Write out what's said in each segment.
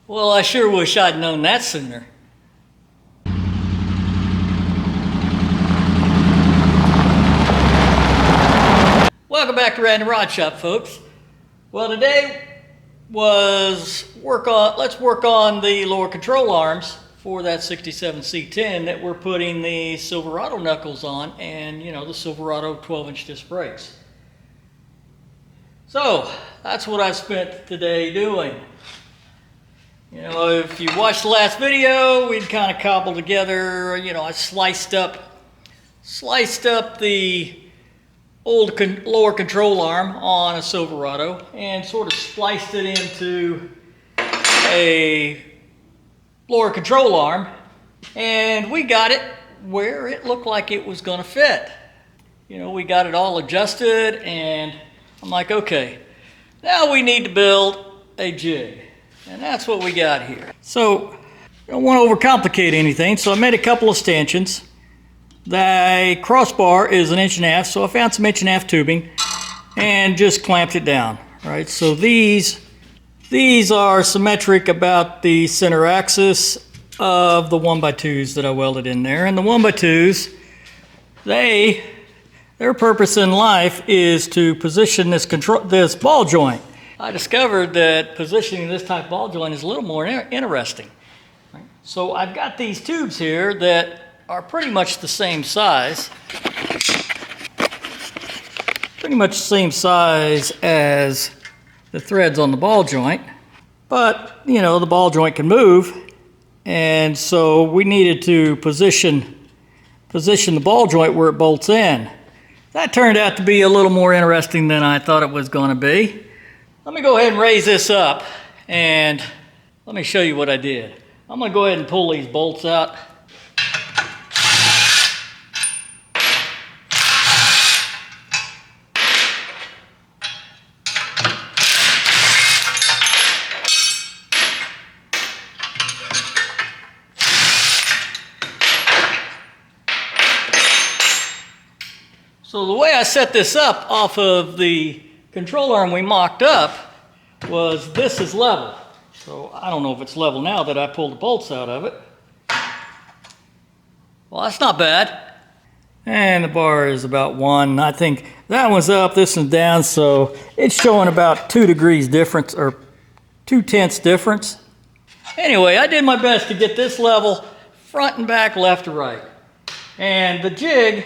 Well, I sure wish I'd known that sooner. Welcome back to Random Rod Shop, folks. Well, today let's work on the lower control arms for that 67 C10 that we're putting the Silverado knuckles on, and the Silverado 12-inch disc brakes. So that's what I spent today doing. If you watched the last video, we'd kind of cobbled together, I sliced up the old lower control arm on a Silverado and sort of spliced it into a lower control arm, and we got it where it looked like it was going to fit. We got it all adjusted, and I'm like, okay, now we need to build a jig. And that's what we got here. So, I don't want to overcomplicate anything, so I made a couple of stanchions. The crossbar is 1.5 inches, so I found some 1.5 inch tubing and just clamped it down. Right, so these are symmetric about the center axis of the 1x2s that I welded in there. And the 1x2s, their purpose in life is to position this ball joint. I discovered that positioning this type of ball joint is a little more interesting. Right? So I've got these tubes here that are pretty much the same size. Pretty much the same size as the threads on the ball joint. But, the ball joint can move. And so we needed to position the ball joint where it bolts in. That turned out to be a little more interesting than I thought it was going to be. Let me go ahead and raise this up, and let me show you what I did. I'm going to go ahead and pull these bolts out. So the way I set this up off of the control arm we mocked up was this is level. So I don't know if it's level now that I pulled the bolts out of it. Well, that's not bad. And the bar is about 1. I think that one's up, this one's down, so it's showing about 2 degrees difference, or 0.2 difference. Anyway, I did my best to get this level front and back, left to right. And the jig,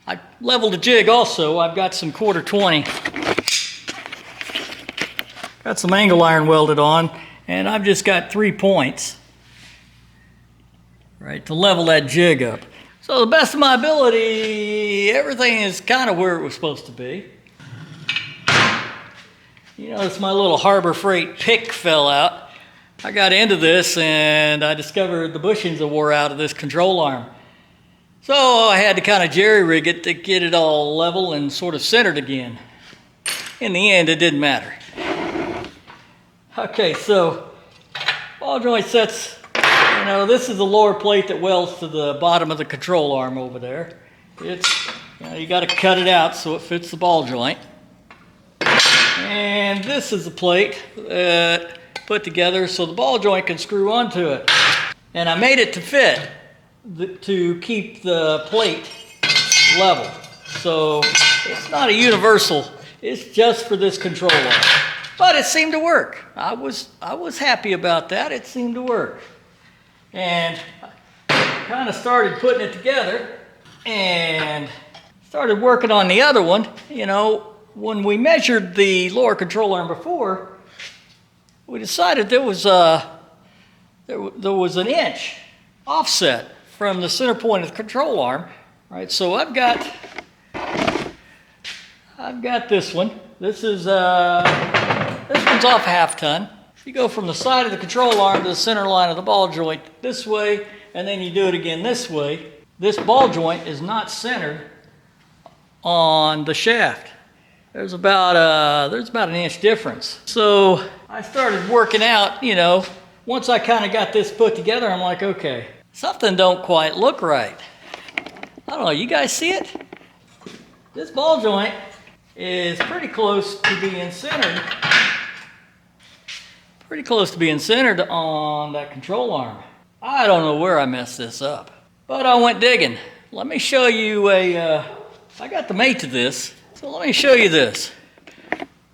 I leveled the jig also. I've got some 1/4-20. Got some angle iron welded on, and I've just got 3 points, right, to level that jig up. So the best of my ability, everything is kind of where it was supposed to be. It's my little Harbor Freight pick fell out. I got into this and I discovered the bushings that wore out of this control arm. So I had to kind of jerry-rig it to get it all level and sort of centered again. In the end, it didn't matter. Okay, so ball joint sets, this is the lower plate that welds to the bottom of the control arm over there. It's, you got to cut it out so it fits the ball joint. And this is the plate put together so the ball joint can screw onto it. And I made it to fit, to keep the plate level. So it's not a universal, it's just for this control arm. But it seemed to work. I was happy about that. It seemed to work. And I kind of started putting it together and started working on the other one. When we measured the lower control arm before, we decided there was an inch offset from the center point of the control arm. Right? So I've got this one. This one's off 1/2 ton. You go from the side of the control arm to the center line of the ball joint this way, and then you do it again this way. This ball joint is not centered on the shaft. There's about an inch difference. So I started working out, once I kind of got this put together, I'm like, okay, something don't quite look right. I don't know, you guys see it? This ball joint is pretty close to being centered pretty close to being centered on that control arm. I don't know where I messed this up, but I went digging. Let me show you I got the mate to this, so let me show you this.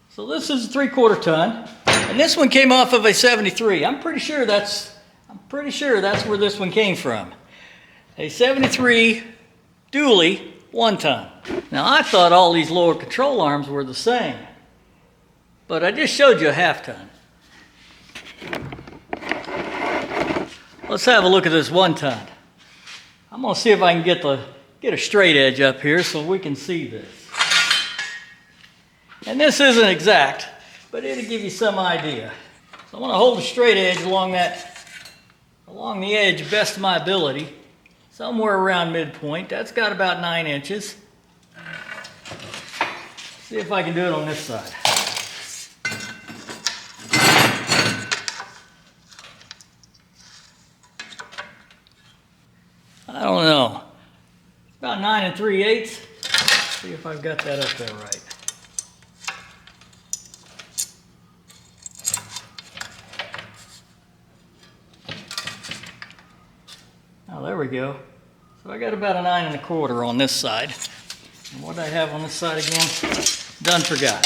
So this is a 3/4 ton, and this one came off of a 73. I'm pretty sure that's where this one came from. A 73 dually 1 ton. Now I thought all these lower control arms were the same, but I just showed you a 1/2 ton. Let's have a look at this 1 ton. I'm gonna see if I can get a straight edge up here so we can see this. And this isn't exact, but it'll give you some idea. So I'm gonna hold a straight edge along the edge best of my ability, somewhere around midpoint. That's got about 9 inches. See if I can do it on this side. I don't know. About 9 3/8. See if I've got that up there right. Oh, there we go. So I got about a 9 1/4 on this side. And what do I have on this side again? Done forgot.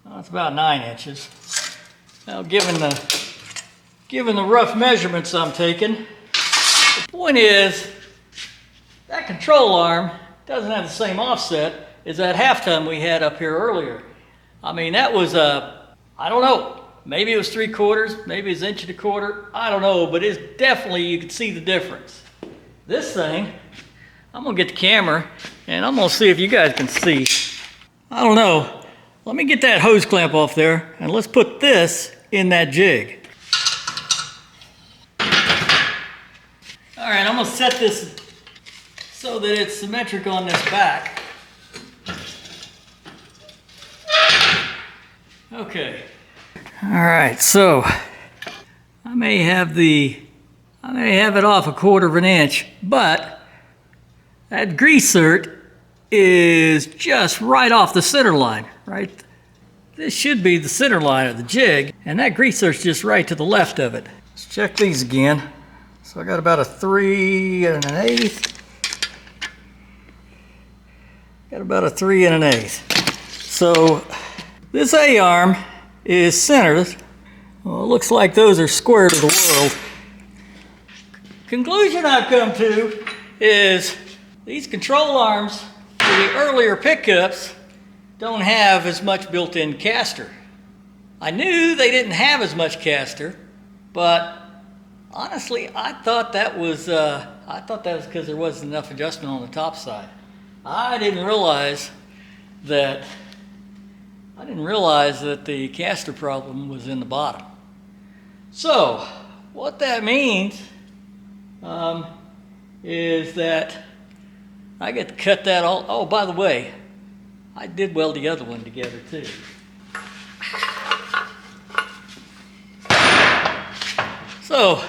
That's about 9 inches. Now, given the rough measurements I'm taking, the point is that control arm doesn't have the same offset as that 1/2 ton we had up here earlier. I mean, that was I don't know, maybe it was 3/4, maybe it's 1 1/4, I don't know, but it's definitely, you can see the difference. This thing, I'm gonna get the camera and I'm gonna see if you guys can see. I don't know. Let me get that hose clamp off there and let's put this in that jig. All right, I'm gonna set this so that it's symmetric on this back. Okay. All right, so I may have it off 1/4 of an inch, but that grease zert is just right off the center line, right? This should be the center line of the jig, and that grease zert's just right to the left of it. Let's check these again. So I got about a 3 1/8. Got about a 3 1/8. So this A-arm is centered. Well, it looks like those are square to the world. Conclusion I've come to is these control arms for the earlier pickups don't have as much built-in caster. I knew they didn't have as much caster, but honestly, I thought that was because there wasn't enough adjustment on the top side. I didn't realize that the caster problem was in the bottom. So what that means is that I get to cut that all. Oh, by the way, I did weld the other one together too. So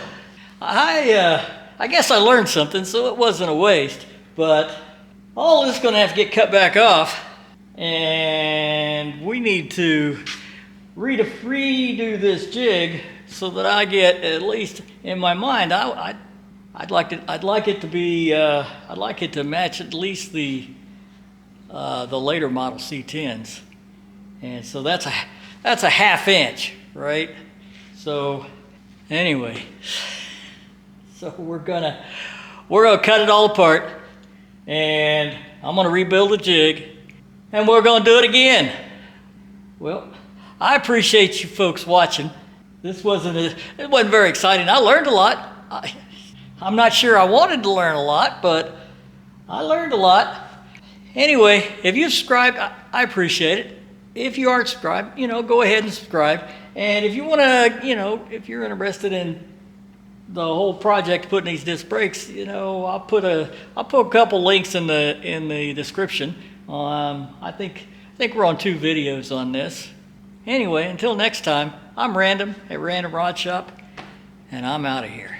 I guess I learned something, so it wasn't a waste. But all this is going to have to get cut back off, and we need to redo this jig so that I get, at least in my mind, I'd like it to match at least the later model C10s, and so that's a 1/2 inch, right? So anyway, so we're gonna cut it all apart, and I'm gonna rebuild the jig, and we're gonna do it again. Well, I appreciate you folks watching. It wasn't very exciting. I learned a lot. I'm not sure I wanted to learn a lot, but I learned a lot. Anyway, if you've subscribed, I appreciate it. If you aren't subscribed, go ahead and subscribe. And if you want to, if you're interested in the whole project putting these disc brakes, I'll put a couple links in the description. I think we're on 2 videos on this. Anyway, until next time, I'm Random at Random Rod Shop, and I'm out of here.